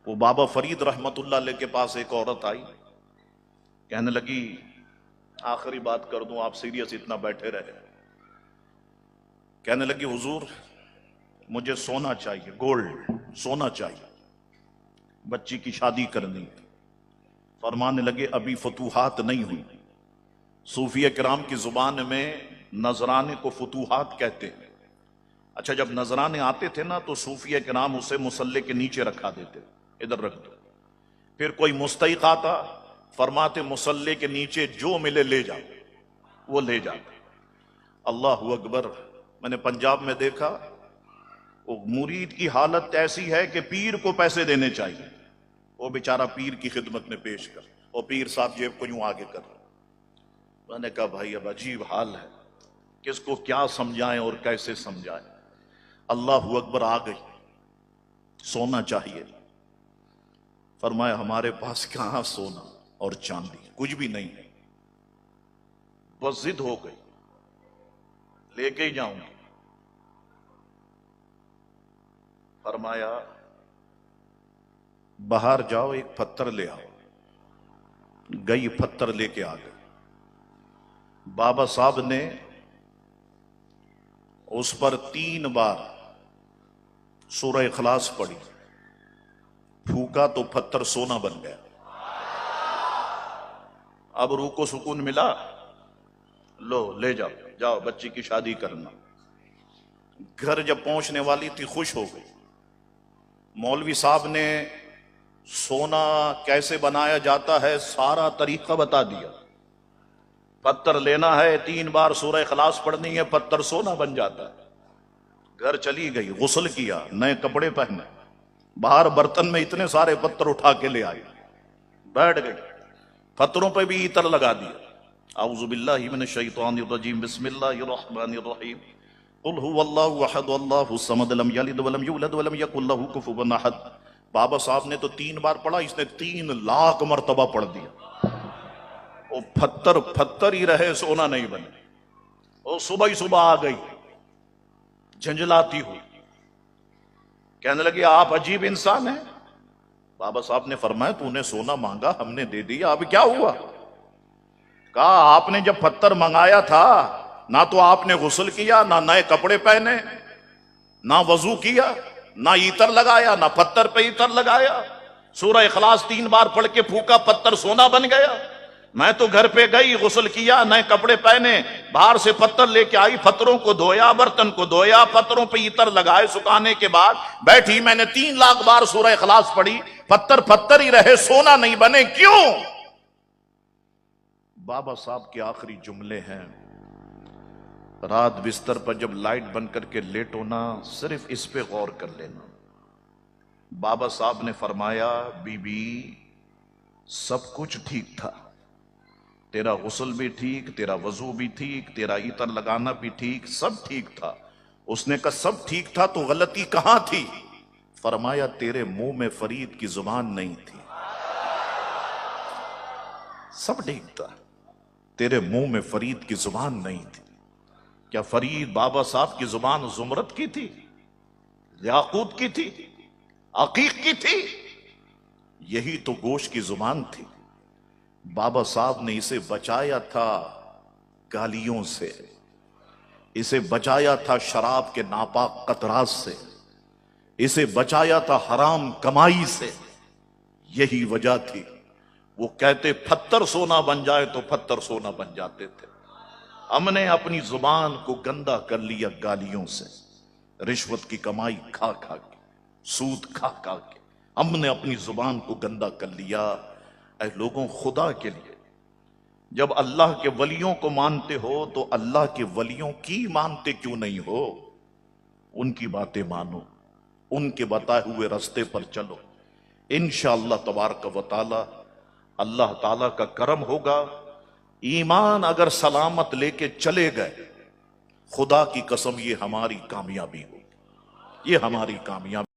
وہ بابا فرید رحمت اللہ علیہ کے پاس ایک عورت آئی، کہنے لگی آخری بات کر دوں، آپ سیریس اتنا بیٹھے رہے. کہنے لگی حضور مجھے سونا چاہیے، گولڈ سونا چاہیے، بچی کی شادی کرنی. فرمانے لگے ابھی فتوحات نہیں ہوئی. صوفیہ کرام کی زبان میں نذرانے کو فتوحات کہتے ہیں. اچھا جب نذرانے آتے تھے نا تو صوفیہ کرام اسے مصلے کے نیچے رکھا دیتے، ادھر رکھ دو. پھر کوئی مستحق آتا، فرماتے مصلے کے نیچے جو ملے لے جاؤ، وہ لے جاتا. اللہ اکبر. میں نے پنجاب میں دیکھا وہ مرید کی حالت ایسی ہے کہ پیر کو پیسے دینے چاہیے، وہ بیچارہ پیر کی خدمت میں پیش کر، اور پیر صاحب جیب کو یوں آگے کر. میں نے کہا بھائی اب عجیب حال ہے، کس کو کیا سمجھائیں اور کیسے سمجھائیں. اللہ اکبر. آ گئی، سونا چاہیے. فرمایا ہمارے پاس کہاں سونا اور چاندی، کچھ بھی نہیں ہے. بس ضد ہو گئی، لے کے ہی جاؤں گی. فرمایا باہر جاؤ ایک پتھر لے آؤ. گئی پتھر لے کے آ گئی. بابا صاحب نے اس پر 3 بار سورہ اخلاص پڑھی، پھونکا تو پتھر سونا بن گیا. اب روح کو سکون ملا، لو لے جاؤ، جاؤ بچی کی شادی کرنا. گھر جب پہنچنے والی تھی خوش ہو گئی. مولوی صاحب نے سونا کیسے بنایا جاتا ہے سارا طریقہ بتا دیا. پتھر لینا ہے، 3 بار سورہ اخلاص پڑھنی ہے، پتھر سونا بن جاتا ہے. گھر چلی گئی، غسل کیا، نئے کپڑے پہنے، باہر برتن میں اتنے سارے پتھر اٹھا کے لے آئی. بیٹھ گئی، پتھروں پہ بھی عطر لگا دیا. اعوذ باللہ من الشیطان الرجیم، بسم اللہ الرحمن الرحیم، قل هو اللہ احد اللہ الصمد لم یلد ولم یولد ولم یکن لہ کفوا احد. بابا صاحب نے تو 3 بار پڑھا، اس نے 3 لاکھ مرتبہ پڑھ دیا. وہ پتھر پتھر ہی رہے، سونا نہیں بنے. وہ صبح ہی صبح آ گئی جھنجھلاتی ہوئی، کہنے لگی آپ عجیب انسان ہیں. بابا صاحب نے فرمایا تو نے سونا مانگا، ہم نے دے دیا، اب کیا ہوا؟ کہا آپ نے جب پتھر منگایا تھا نہ تو آپ نے غسل کیا، نہ نئے کپڑے پہنے، نہ وضو کیا، نہ عطر لگایا، نہ پتھر پہ عطر لگایا. سورہ اخلاص 3 بار پڑھ کے پھونکا، پتھر سونا بن گیا. میں تو گھر پہ گئی، غسل کیا، نئے کپڑے پہنے، باہر سے پتھر لے کے آئی، پتھروں کو دھویا، برتن کو دھویا، پتھروں پہ عطر لگائے، سکھانے کے بعد بیٹھی. میں نے 3 لاکھ بار سورہ اخلاص پڑھی، پتھر پتھر ہی رہے، سونا نہیں بنے. کیوں؟ بابا صاحب کے آخری جملے ہیں، رات بستر پر جب لائٹ بند کر کے لیٹو نا، صرف اس پہ غور کر لینا. بابا صاحب نے فرمایا بی بی سب کچھ ٹھیک تھا، تیرا غسل بھی ٹھیک، تیرا وضو بھی ٹھیک، تیرا عطر لگانا بھی ٹھیک، سب ٹھیک تھا. اس نے کہا سب ٹھیک تھا تو غلطی کہاں تھی؟ فرمایا تیرے منہ میں فرید کی زبان نہیں تھی. سب ٹھیک تھا، تیرے منہ میں فرید کی زبان نہیں تھی. کیا فرید بابا صاحب کی زبان زمرد کی تھی، یاقوت کی تھی، عقیق کی تھی؟ یہی تو گوشت کی زبان تھی. بابا صاحب نے اسے بچایا تھا گالیوں سے، اسے بچایا تھا شراب کے ناپاک قطرات سے، اسے بچایا تھا حرام کمائی سے. یہی وجہ تھی وہ کہتے پتھر سونا بن جائے تو پتھر سونا بن جاتے تھے. ہم نے اپنی زبان کو گندا کر لیا گالیوں سے، رشوت کی کمائی کھا کھا کے، سود کھا کھا کے ہم نے اپنی زبان کو گندا کر لیا. اے لوگوں، خدا کے لیے جب اللہ کے ولیوں کو مانتے ہو تو اللہ کے ولیوں کی مانتے کیوں نہیں ہو؟ ان کی باتیں مانو، ان کے بتائے ہوئے راستے پر چلو. انشاءاللہ تبارک و تعالی اللہ تعالی کا کرم ہوگا. ایمان اگر سلامت لے کے چلے گئے، خدا کی قسم یہ ہماری کامیابی ہوگی، یہ ہماری کامیابی.